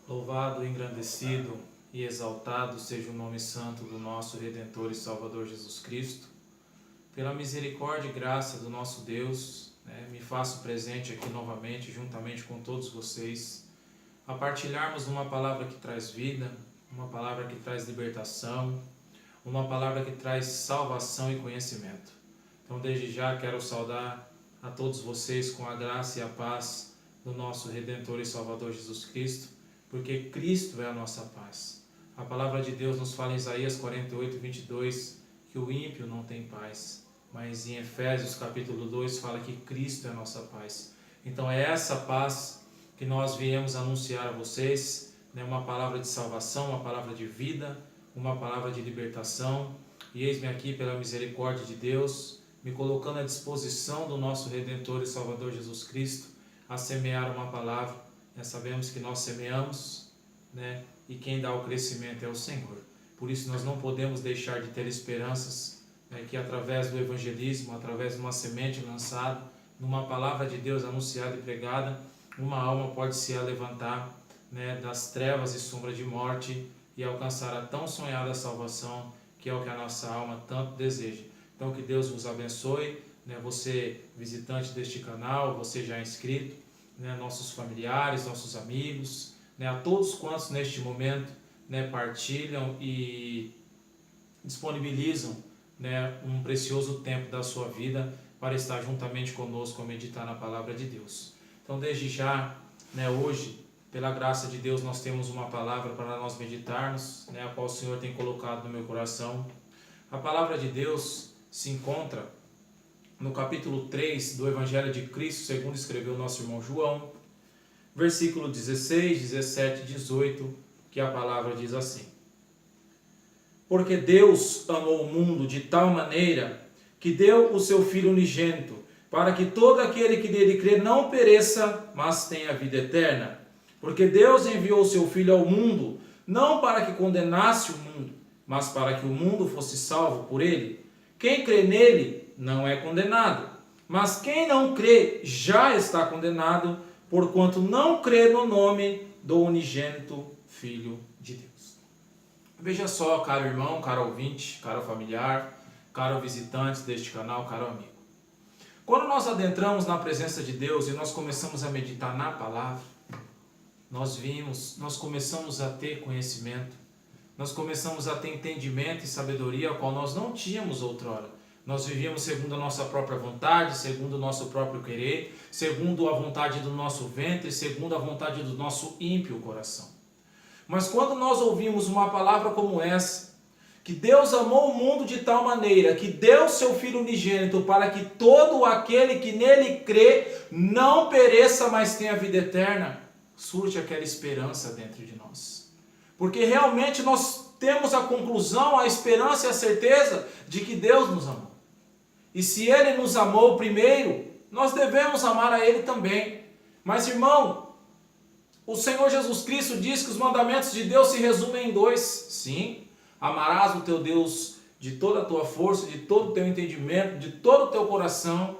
Louvado, engrandecido e exaltado seja o nome santo do nosso Redentor e Salvador Jesus Cristo. Pela misericórdia e graça do nosso Deus, me faço presente aqui novamente, juntamente com todos vocês, a partilharmos uma palavra que traz vida, uma palavra que traz libertação, uma palavra que traz salvação e conhecimento. Então, desde já, quero saudar a todos vocês com a graça e a paz do nosso Redentor e Salvador Jesus Cristo, porque Cristo é a nossa paz. A palavra de Deus nos fala em Isaías 48, 22, que o ímpio não tem paz. Mas em Efésios capítulo 2 fala que Cristo é a nossa paz. Então é essa paz que nós viemos anunciar a vocês, uma palavra de salvação, uma palavra de vida, uma palavra de libertação. E eis-me aqui pela misericórdia de Deus, me colocando à disposição do nosso Redentor e Salvador Jesus Cristo, a semear uma palavra. Sabemos que nós semeamos, e quem dá o crescimento é o Senhor. Por isso nós não podemos deixar de ter esperanças, que através do evangelismo, através de uma semente lançada, numa palavra de Deus anunciada e pregada, uma alma pode se levantar das trevas e sombra de morte e alcançar a tão sonhada salvação, que é o que a nossa alma tanto deseja. Então que Deus vos abençoe, você visitante deste canal, você já inscrito, nossos familiares, nossos amigos, a todos quantos neste momento partilham e disponibilizam um precioso tempo da sua vida para estar juntamente conosco a meditar na palavra de Deus. Então, desde já, hoje, pela graça de Deus, nós temos uma palavra para nós meditarmos, a qual o Senhor tem colocado no meu coração. A palavra de Deus se encontra no capítulo 3 do Evangelho de Cristo, segundo escreveu o nosso irmão João, versículo 16, 17 e 18, que a palavra diz assim: Porque Deus amou o mundo de tal maneira que deu o seu Filho unigênito, para que todo aquele que nele crê não pereça, mas tenha vida eterna. Porque Deus enviou o seu Filho ao mundo, não para que condenasse o mundo, mas para que o mundo fosse salvo por ele. Quem crê nele não é condenado, mas quem não crê já está condenado, porquanto não crê no nome do unigênito Filho de Deus. Veja só, caro irmão, caro ouvinte, caro familiar, caro visitante deste canal, caro amigo. Quando nós adentramos na presença de Deus e nós começamos a meditar na palavra, nós começamos a ter conhecimento, nós começamos a ter entendimento e sabedoria, ao qual nós não tínhamos outrora. Nós vivíamos segundo a nossa própria vontade, segundo o nosso próprio querer, segundo a vontade do nosso ventre, segundo a vontade do nosso ímpio coração. Mas quando nós ouvimos uma palavra como essa, que Deus amou o mundo de tal maneira, que deu seu Filho unigênito para que todo aquele que nele crê não pereça, mas tenha vida eterna, surge aquela esperança dentro de nós. Porque realmente nós temos a conclusão, a esperança e a certeza de que Deus nos amou. E se Ele nos amou primeiro, nós devemos amar a Ele também. Mas, irmão, o Senhor Jesus Cristo diz que os mandamentos de Deus se resumem em 2. Sim, amarás o teu Deus de toda a tua força, de todo o teu entendimento, de todo o teu coração,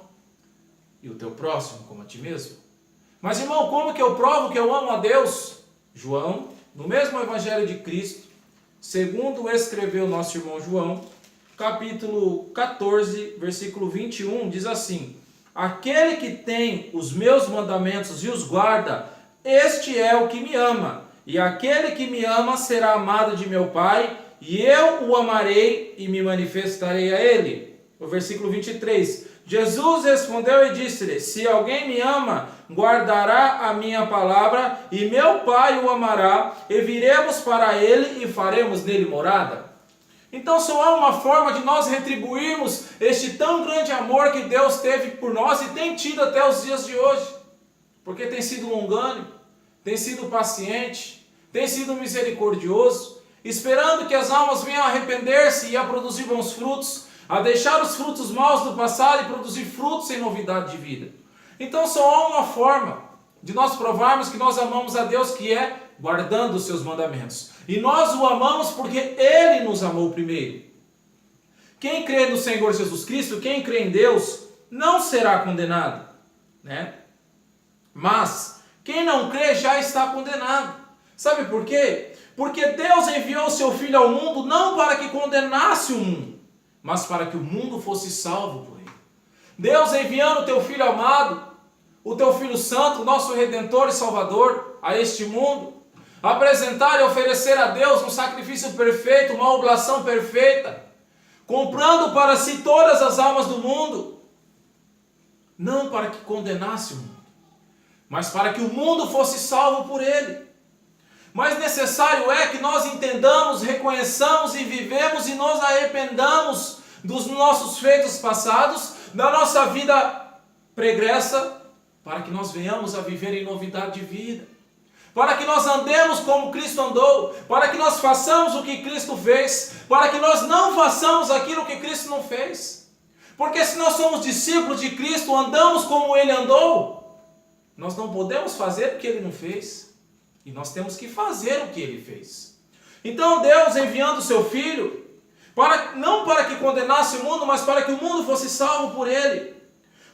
e o teu próximo como a ti mesmo. Mas, irmão, como que eu provo que eu amo a Deus? João, no mesmo Evangelho de Cristo, segundo escreveu nosso irmão João, capítulo 14, versículo 21, diz assim: Aquele que tem os meus mandamentos e os guarda, este é o que me ama. E aquele que me ama será amado de meu Pai, e eu o amarei e me manifestarei a ele. O versículo 23. Jesus respondeu e disse-lhe: Se alguém me ama, guardará a minha palavra, e meu Pai o amará, e viremos para ele e faremos nele morada. Então só há uma forma de nós retribuirmos este tão grande amor que Deus teve por nós e tem tido até os dias de hoje. Porque tem sido longânimo, tem sido paciente, tem sido misericordioso, esperando que as almas venham a arrepender-se e a produzir bons frutos, a deixar os frutos maus do passado e produzir frutos em novidade de vida. Então só há uma forma de nós provarmos que nós amamos a Deus, que é guardando os seus mandamentos. E nós o amamos porque Ele nos amou primeiro. Quem crê no Senhor Jesus Cristo, quem crê em Deus, não será condenado, Mas quem não crê já está condenado. Sabe por quê? Porque Deus enviou o seu Filho ao mundo não para que condenasse o mundo, mas para que o mundo fosse salvo por ele. Deus enviando o teu Filho amado, o teu Filho Santo, nosso Redentor e Salvador, a este mundo, apresentar e oferecer a Deus um sacrifício perfeito, uma oblação perfeita, comprando para si todas as almas do mundo, não para que condenasse o mundo, mas para que o mundo fosse salvo por ele. Mas necessário é que nós entendamos, reconheçamos e vivemos e nos arrependamos dos nossos feitos passados, da nossa vida pregressa, para que nós venhamos a viver em novidade de vida, para que nós andemos como Cristo andou, para que nós façamos o que Cristo fez, para que nós não façamos aquilo que Cristo não fez. Porque se nós somos discípulos de Cristo, andamos como Ele andou, nós não podemos fazer o que Ele não fez. E nós temos que fazer o que Ele fez. Então Deus enviando o seu Filho, não para que condenasse o mundo, mas para que o mundo fosse salvo por Ele.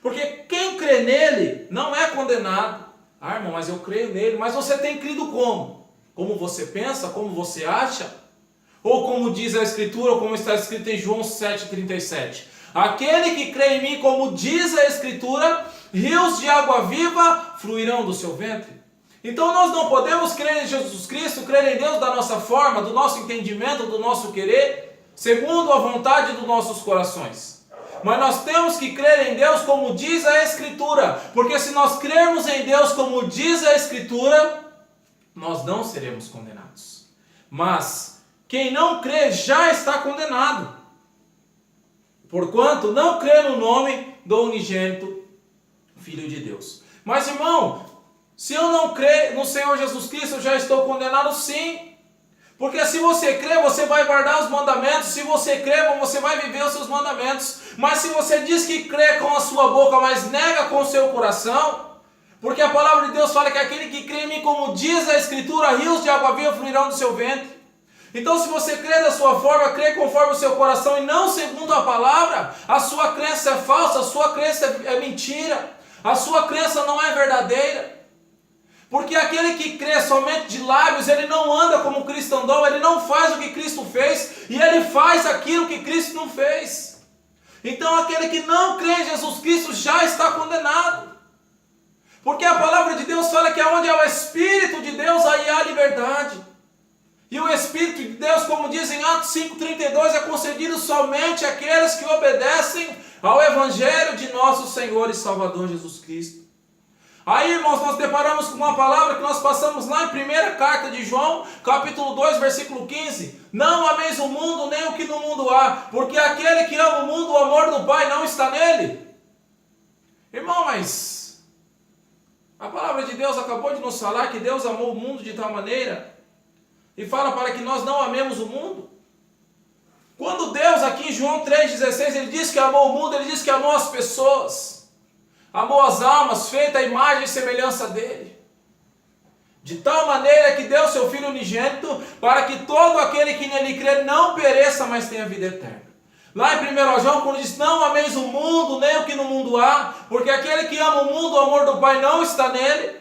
Porque quem crê nele não é condenado. Ah, irmão, mas eu creio nele. Mas você tem crido como? Como você pensa? Como você acha? Ou como diz a Escritura, ou como está escrito em João 7,37. Aquele que crê em mim, como diz a Escritura, rios de água viva fluirão do seu ventre. Então nós não podemos crer em Jesus Cristo, crer em Deus da nossa forma, do nosso entendimento, do nosso querer, segundo a vontade dos nossos corações. Mas nós temos que crer em Deus como diz a Escritura, porque se nós crermos em Deus como diz a Escritura, nós não seremos condenados. Mas quem não crê já está condenado, porquanto não crê no nome do unigênito Filho de Deus. Mas irmão, se eu não crer no Senhor Jesus Cristo, eu já estou condenado sim. Porque se você crer, você vai guardar os mandamentos. Se você crer, você vai viver os seus mandamentos. Mas se você diz que crê com a sua boca, mas nega com o seu coração, porque a palavra de Deus fala que aquele que crê em mim, como diz a Escritura, rios de água viva fluirão do seu ventre. Então se você crê da sua forma, crê conforme o seu coração e não segundo a palavra, a sua crença é falsa, a sua crença é mentira, a sua crença não é verdadeira. Porque aquele que crê somente de lábios, ele não anda como Cristo andou, ele não faz o que Cristo fez, e ele faz aquilo que Cristo não fez. Então aquele que não crê em Jesus Cristo já está condenado. Porque a palavra de Deus fala que onde é o Espírito de Deus, aí há liberdade. E o Espírito de Deus, como diz em Atos 5,32, é concedido somente àqueles que obedecem ao Evangelho de nosso Senhor e Salvador Jesus Cristo. Aí, irmãos, nós deparamos com uma palavra que nós passamos lá em 1ª carta de João, capítulo 2, versículo 15. Não ameis o mundo, nem o que no mundo há, porque aquele que ama o mundo, o amor do Pai não está nele. Irmão, mas a palavra de Deus acabou de nos falar que Deus amou o mundo de tal maneira, e fala para que nós não amemos o mundo. Quando Deus, aqui em João 3,16, Ele diz que amou o mundo, Ele diz que amou as pessoas. Amou as almas, feita a imagem e semelhança dele. De tal maneira que deu seu Filho unigênito, para que todo aquele que nele crê não pereça, mas tenha vida eterna. Lá em 1 João, quando diz, não ameis o mundo, nem o que no mundo há, porque aquele que ama o mundo, o amor do Pai não está nele.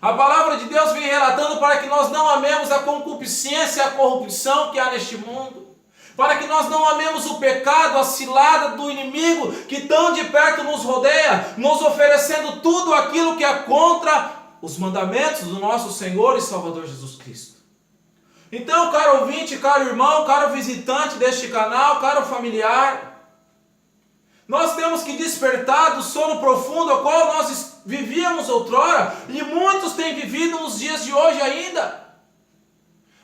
A palavra de Deus vem relatando para que nós não amemos a concupiscência e a corrupção que há neste mundo. Para que nós não amemos o pecado, a cilada do inimigo que tão de perto nos rodeia, nos oferecendo tudo aquilo que é contra os mandamentos do nosso Senhor e Salvador Jesus Cristo. Então, caro ouvinte, caro irmão, caro visitante deste canal, caro familiar, nós temos que despertar do sono profundo ao qual nós vivíamos outrora, e muitos têm vivido nos dias de hoje ainda.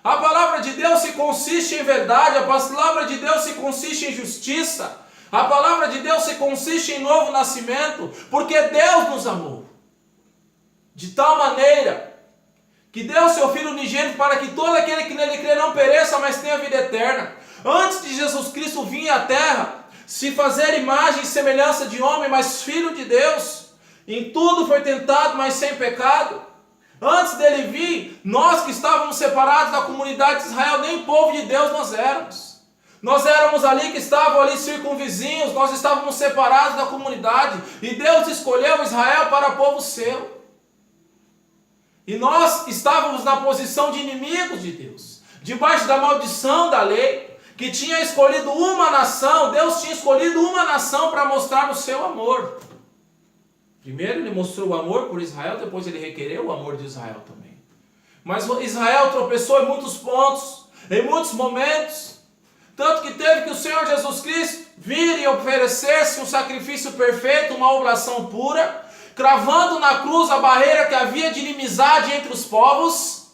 A palavra de Deus se consiste em verdade, a palavra de Deus se consiste em justiça, a palavra de Deus se consiste em novo nascimento, porque Deus nos amou de tal maneira que deu seu Filho unigênito para que todo aquele que nele crê não pereça, mas tenha vida eterna. Antes de Jesus Cristo vir à terra, se fazer imagem e semelhança de homem, mas Filho de Deus, em tudo foi tentado, mas sem pecado. Antes dele vir, nós que estávamos separados da comunidade de Israel, nem povo de Deus nós éramos. Nós éramos ali que estavam ali circunvizinhos, nós estávamos separados da comunidade. E Deus escolheu Israel para povo seu. E nós estávamos na posição de inimigos de Deus, debaixo da maldição da lei, que tinha escolhido uma nação. Deus tinha escolhido uma nação para mostrar o seu amor. Primeiro ele mostrou o amor por Israel, depois ele requereu o amor de Israel também. Mas Israel tropeçou em muitos pontos, em muitos momentos, tanto que teve que o Senhor Jesus Cristo vir e oferecer-se um sacrifício perfeito, uma oblação pura, cravando na cruz a barreira que havia de inimizade entre os povos,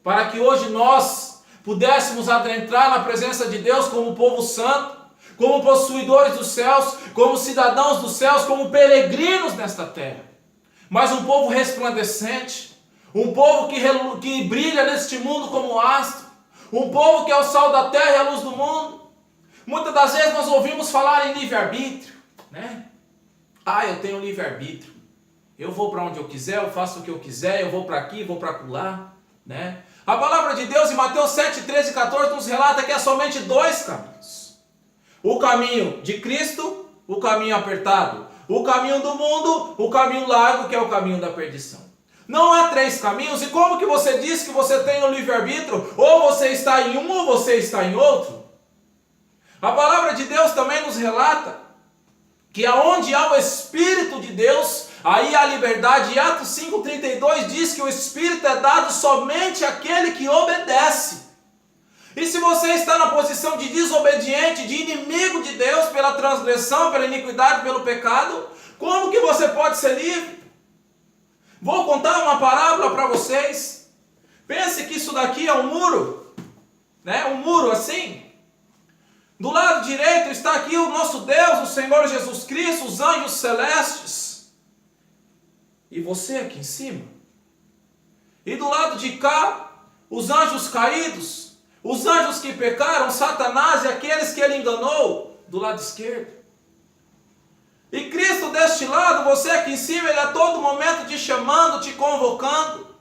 para que hoje nós pudéssemos adentrar na presença de Deus como povo santo, como possuidores dos céus, como cidadãos dos céus, como peregrinos nesta terra. Mas um povo resplandecente, um povo que brilha neste mundo como astro, um povo que é o sal da terra e a luz do mundo. Muitas das vezes nós ouvimos falar em livre-arbítrio, né? Eu tenho livre-arbítrio. Eu vou para onde eu quiser, eu faço o que eu quiser, eu vou para aqui, vou para acolá, né? A palavra de Deus em Mateus 7, 13 e 14 nos relata que há somente dois caminhos. O caminho de Cristo, o caminho apertado. O caminho do mundo, o caminho largo, que é o caminho da perdição. Não há três caminhos. E como que você diz que você tem o livre-arbítrio? Ou você está em um ou você está em outro? A palavra de Deus também nos relata que aonde há o Espírito de Deus, aí há liberdade. E Atos 5,32 diz que o Espírito é dado somente àquele que obedece. E se você está na posição de desobediente, de inimigo de Deus, pela transgressão, pela iniquidade, pelo pecado, como que você pode ser livre? Vou contar uma parábola para vocês. Pense que isso daqui é um muro, né? Um muro assim. Do lado direito está aqui o nosso Deus, o Senhor Jesus Cristo, os anjos celestes. E você aqui em cima. E do lado de cá, os anjos caídos. Os anjos que pecaram, Satanás e aqueles que ele enganou, do lado esquerdo. E Cristo deste lado, você aqui em cima, ele a todo momento te chamando, te convocando,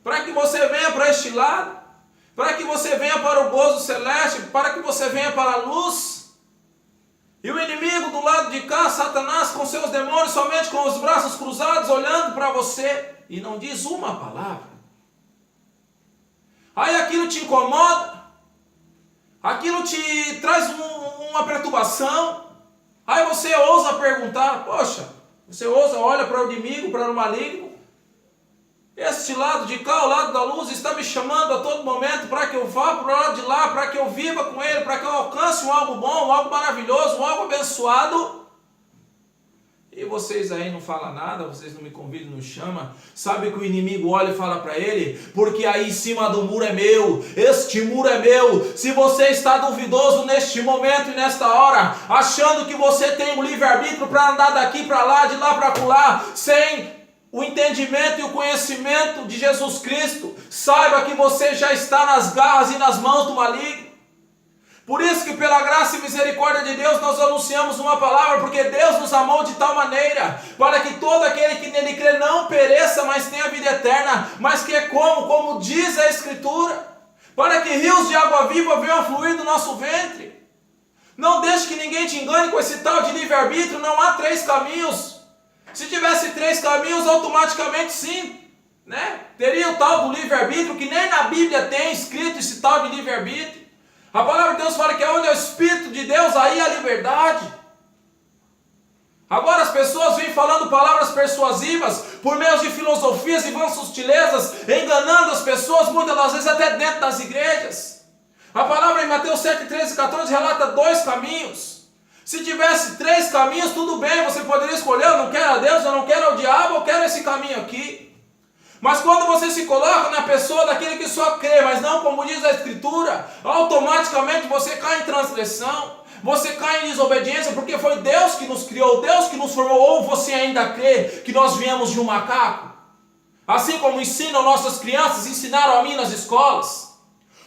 para que você venha para este lado, para que você venha para o gozo celeste, para que você venha para a luz. E o inimigo do lado de cá, Satanás com seus demônios, somente com os braços cruzados, olhando para você, e não diz uma palavra. Aí aquilo te incomoda, aquilo te traz uma perturbação. Aí você ousa perguntar, poxa, você ousa, olha para o inimigo, para o maligno. Este lado de cá, o lado da luz, está me chamando a todo momento para que eu vá para o lado de lá, para que eu viva com ele, para que eu alcance um algo bom, um algo maravilhoso, um algo abençoado. E vocês aí não falam nada, vocês não me convidam, não chamam. Sabe que o inimigo olha e fala para ele? Porque aí em cima do muro é meu, este muro é meu. Se você está duvidoso neste momento e nesta hora, achando que você tem um livre-arbítrio para andar daqui para lá, de lá para acolá, sem o entendimento e o conhecimento de Jesus Cristo, saiba que você já está nas garras e nas mãos do maligno. Por isso que pela graça e misericórdia de Deus nós anunciamos uma palavra, porque Deus nos amou de tal maneira, para que todo aquele que nele crê não pereça, mas tenha vida eterna, mas que é como diz a Escritura, para que rios de água viva venham a fluir do nosso ventre. Não deixe que ninguém te engane com esse tal de livre-arbítrio, não há três caminhos. Se tivesse três caminhos, automaticamente sim, né? Teria o tal do livre-arbítrio, que nem na Bíblia tem escrito esse tal de livre-arbítrio. A palavra de Deus fala que onde é o Espírito de Deus, aí há liberdade. Agora as pessoas vêm falando palavras persuasivas, por meio de filosofias e vãs sutilezas, enganando as pessoas, muitas das vezes até dentro das igrejas. A palavra em Mateus 7, 13 e 14 relata dois caminhos. Se tivesse três caminhos, tudo bem, você poderia escolher, eu não quero a Deus, eu não quero ao diabo, eu quero esse caminho aqui. Mas quando você se coloca na pessoa daquele que só crê, mas não como diz a Escritura, automaticamente você cai em transgressão, você cai em desobediência, porque foi Deus que nos criou, Deus que nos formou. Ou você ainda crê que nós viemos de um macaco? Assim como ensinam nossas crianças, ensinaram a mim nas escolas.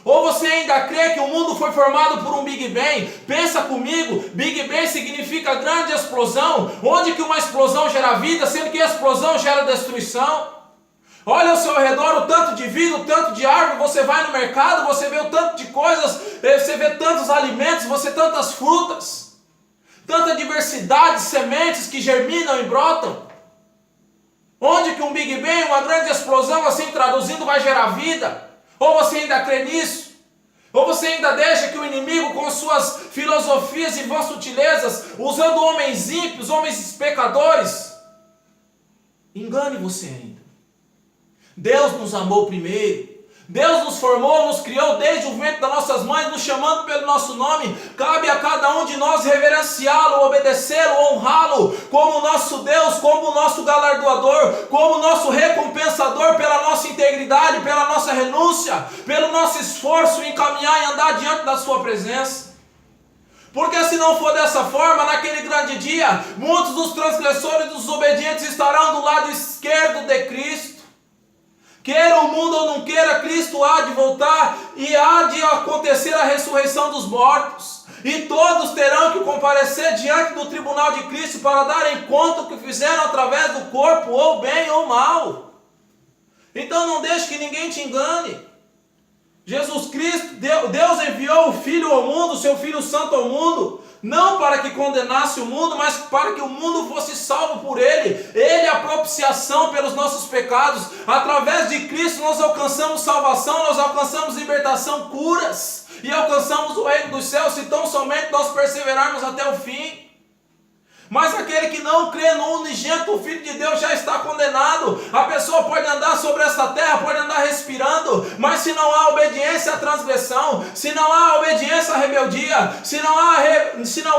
Ou você ainda crê que o mundo foi formado por um Big Bang? Pensa comigo, Big Bang significa grande explosão, onde que uma explosão gera vida, sendo que a explosão gera destruição. Olha ao seu redor o tanto de vida, o tanto de árvore, você vai no mercado, você vê o tanto de coisas, você vê tantos alimentos, você vê tantas frutas, tanta diversidade de sementes que germinam e brotam. Onde que um Big Bang, uma grande explosão, assim traduzindo, vai gerar vida? Ou você ainda crê nisso? Ou você ainda deixa que o inimigo, com suas filosofias e vãs sutilezas, usando homens ímpios, homens pecadores, engane você ainda? Deus nos amou primeiro. Deus nos formou, nos criou desde o ventre das nossas mães, nos chamando pelo nosso nome. Cabe a cada um de nós reverenciá-lo, obedecê-lo, honrá-lo como nosso Deus, como nosso galardoador, como nosso recompensador pela nossa integridade, pela nossa renúncia, pelo nosso esforço em caminhar e andar diante da sua presença. Porque se não for dessa forma, naquele grande dia, muitos dos transgressores e dos desobedientes estarão do lado esquerdo de Cristo. Queira o mundo ou não queira, Cristo há de voltar e há de acontecer a ressurreição dos mortos. E todos terão que comparecer diante do tribunal de Cristo para darem conta do que fizeram através do corpo, ou bem ou mal. Então não deixe que ninguém te engane. Jesus Cristo, Deus enviou o Filho ao mundo, o seu Filho Santo ao mundo, não para que condenasse o mundo, mas para que o mundo fosse salvo por Ele. Ele é a propiciação pelos nossos pecados. Através de Cristo nós alcançamos salvação, nós alcançamos libertação, curas, e alcançamos o reino dos céus, se tão somente nós perseverarmos até o fim. Mas aquele que não crê no unigênito Filho de Deus já está condenado. A pessoa pode andar sobre esta terra, pode andar respirando, mas se não há obediência à transgressão, se não há obediência à rebeldia, se não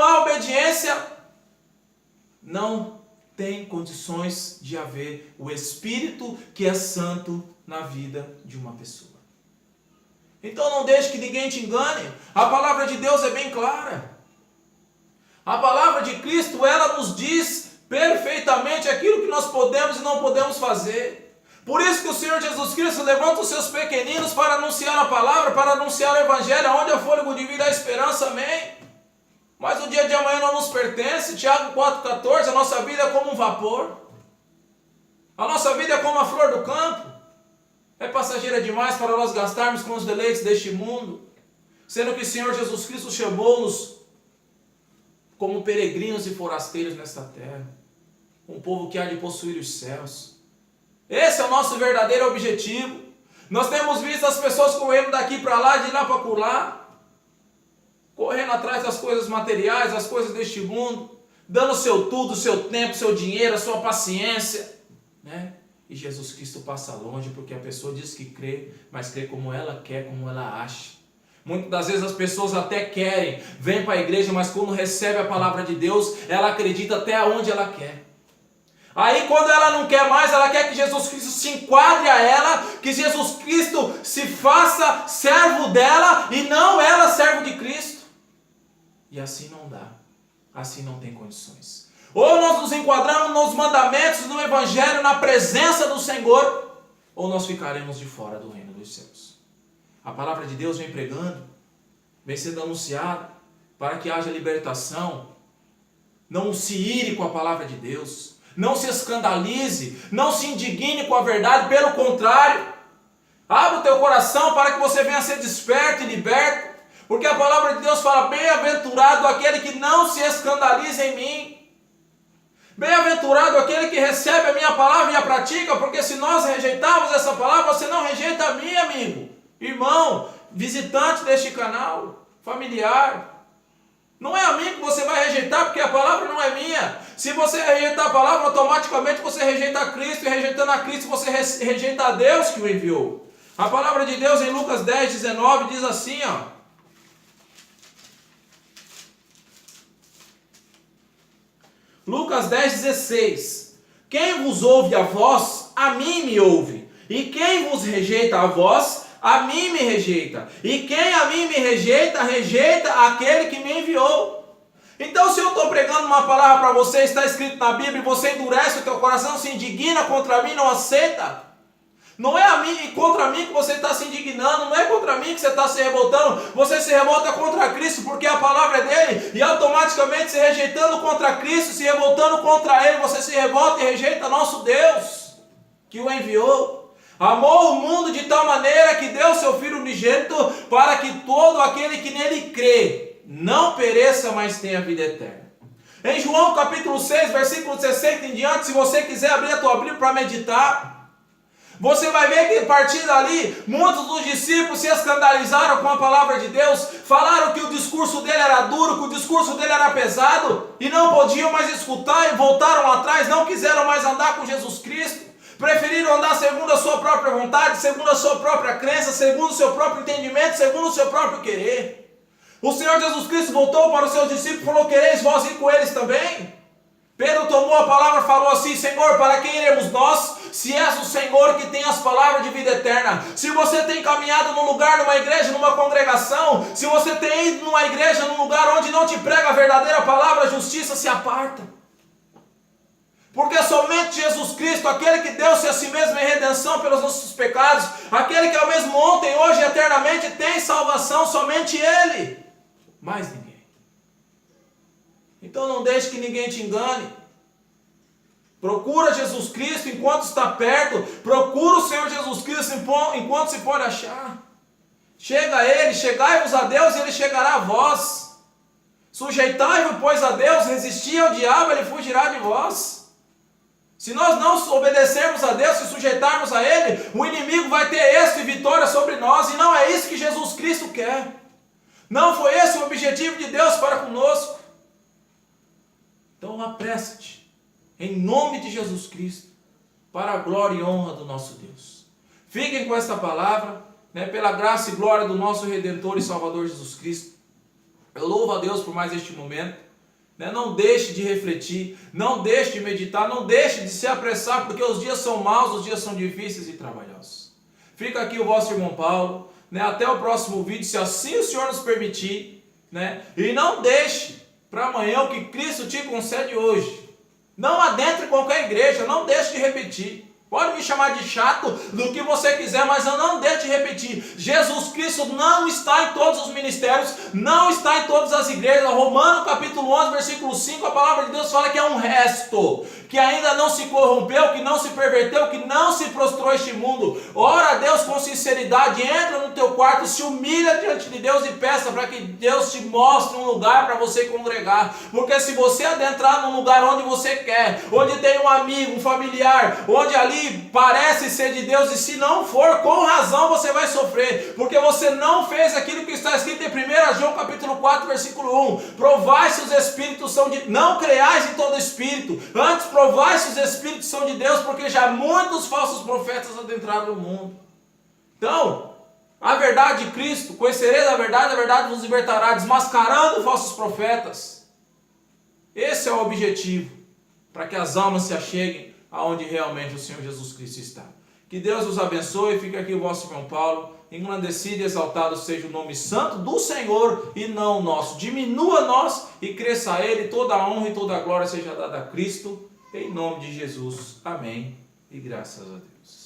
há obediência, não tem condições de haver o Espírito que é santo na vida de uma pessoa. Então não deixe que ninguém te engane. A palavra de Deus é bem clara. A palavra de Cristo, ela nos diz perfeitamente aquilo que nós podemos e não podemos fazer. Por isso que o Senhor Jesus Cristo levanta os seus pequeninos para anunciar a palavra, para anunciar o Evangelho, onde há fôlego de vida, a esperança, amém? Mas o dia de amanhã não nos pertence. Tiago 4,14, a nossa vida é como um vapor. A nossa vida é como a flor do campo. É passageira demais para nós gastarmos com os deleites deste mundo, sendo que o Senhor Jesus Cristo chamou-nos como peregrinos e forasteiros nesta terra, um povo que há de possuir os céus. Esse é o nosso verdadeiro objetivo. Nós temos visto as pessoas correndo daqui para lá, de lá para colar, correndo atrás das coisas materiais, das coisas deste mundo, dando o seu tudo, o seu tempo, o seu dinheiro, a sua paciência, né? E Jesus Cristo passa longe, porque a pessoa diz que crê, mas crê como ela quer, como ela acha. Muitas das vezes as pessoas até querem, vêm para a igreja, mas quando recebe a palavra de Deus, ela acredita até onde ela quer. Aí quando ela não quer mais, ela quer que Jesus Cristo se enquadre a ela, que Jesus Cristo se faça servo dela e não ela servo de Cristo. E assim não dá, assim não tem condições. Ou nós nos enquadramos nos mandamentos, no Evangelho, na presença do Senhor, ou nós ficaremos de fora do reino dos céus. A palavra de Deus vem pregando, vem sendo anunciada, para que haja libertação. Não se ire com a palavra de Deus, não se escandalize, não se indigne com a verdade, pelo contrário, abra o teu coração para que você venha a ser desperto e liberto, porque a palavra de Deus fala: bem-aventurado aquele que não se escandaliza em mim. Bem-aventurado aquele que recebe a minha palavra e a pratica, porque se nós rejeitarmos essa palavra, você não rejeita a mim, amigo, irmão, visitante deste canal, familiar. Não é a mim que você vai rejeitar, porque a palavra não é minha. Se você rejeitar a palavra, automaticamente você rejeita a Cristo, e rejeitando a Cristo, você rejeita a Deus que o enviou. A palavra de Deus em Lucas 10:19 diz assim, ó. Lucas 10:16. Quem vos ouve a vós, a mim me ouve. E quem vos rejeita a vós, a mim me rejeita. E quem a mim me rejeita, rejeita aquele que me enviou. Então, se eu estou pregando uma palavra para você, está escrito na Bíblia, e você endurece o teu coração, se indigna contra mim, não aceita. Não é a mim, contra mim que você está se indignando, não é contra mim que você está se revoltando, você se revolta contra Cristo, porque a palavra é dele, e automaticamente se rejeitando contra Cristo, se revoltando contra ele, você se revolta e rejeita nosso Deus, que o enviou. Amou o mundo de tal maneira que deu seu Filho unigênito, para que todo aquele que nele crê, não pereça, mas tenha vida eterna. Em João capítulo 6, versículo 60 em diante, se você quiser abrir a tua Bíblia para meditar, você vai ver que a partir dali, muitos dos discípulos se escandalizaram com a palavra de Deus, falaram que o discurso dele era duro, que o discurso dele era pesado, e não podiam mais escutar, e voltaram atrás, não quiseram mais andar com Jesus Cristo, preferiram andar segundo a sua própria vontade, segundo a sua própria crença, segundo o seu próprio entendimento, segundo o seu próprio querer. O Senhor Jesus Cristo voltou para os seus discípulos e falou: quereis vós ir com eles também? Pedro tomou a palavra e falou assim: Senhor, para quem iremos nós, se és o Senhor que tem as palavras de vida eterna? Se você tem caminhado num lugar, numa igreja, numa congregação, se você tem ido numa igreja, num lugar onde não te prega a verdadeira palavra, a justiça se aparta. Porque somente Jesus Cristo, aquele que deu-se a si mesmo em redenção pelos nossos pecados, aquele que é o mesmo ontem, hoje e eternamente, tem salvação, somente Ele. Mais ninguém. Então não deixe que ninguém te engane. Procura Jesus Cristo enquanto está perto. Procura o Senhor Jesus Cristo enquanto se pode achar. Chega a Ele, chegai-vos a Deus e Ele chegará a vós. Sujeitai-vos, pois, a Deus, resisti ao diabo, Ele fugirá de vós. Se nós não obedecermos a Deus, se sujeitarmos a Ele, o inimigo vai ter êxito e vitória sobre nós, e não é isso que Jesus Cristo quer. Não foi esse o objetivo de Deus para conosco. Então apressa-te, em nome de Jesus Cristo, para a glória e honra do nosso Deus. Fiquem com esta palavra, pela graça e glória do nosso Redentor e Salvador Jesus Cristo. Eu louvo a Deus por mais este momento. Não deixe de refletir, não deixe de meditar, não deixe de se apressar, porque os dias são maus, os dias são difíceis e trabalhosos. Fica aqui o vosso irmão Paulo. Até o próximo vídeo, se assim o Senhor nos permitir, e não deixe para amanhã o que Cristo te concede hoje. Não adentre qualquer igreja, não deixe de repetir. Pode me chamar de chato, do que você quiser, mas eu não deixo de repetir. Jesus Cristo não está em todos os ministérios, não está em todas as igrejas. Romanos capítulo 11, versículo 5, a palavra de Deus fala que é um resto, que ainda não se corrompeu, que não se perverteu, que não se prostrou este mundo. Ora a Deus com sinceridade, entra no teu quarto, se humilha diante de Deus e peça para que Deus te mostre um lugar para você congregar. Porque se você adentrar num lugar onde você quer, onde tem um amigo, um familiar, onde ali parece ser de Deus, e se não for, com razão você vai sofrer, porque você não fez aquilo que está escrito em 1 João capítulo 4, versículo 1. Provai se os espíritos são de... Não creais em todo espírito, antes provai se os espíritos são de Deus, porque já muitos falsos profetas adentraram no mundo. Então, a verdade de Cristo, conhecereis a verdade vos libertará, desmascarando falsos profetas. Esse é o objetivo, para que as almas se acheguem aonde realmente o Senhor Jesus Cristo está. Que Deus os abençoe. Fica aqui o vosso irmão Paulo. Engrandecido e exaltado seja o nome santo do Senhor e não o nosso. Diminua nós e cresça a Ele. Toda a honra e toda a glória seja dada a Cristo. Em nome de Jesus. Amém. E graças a Deus.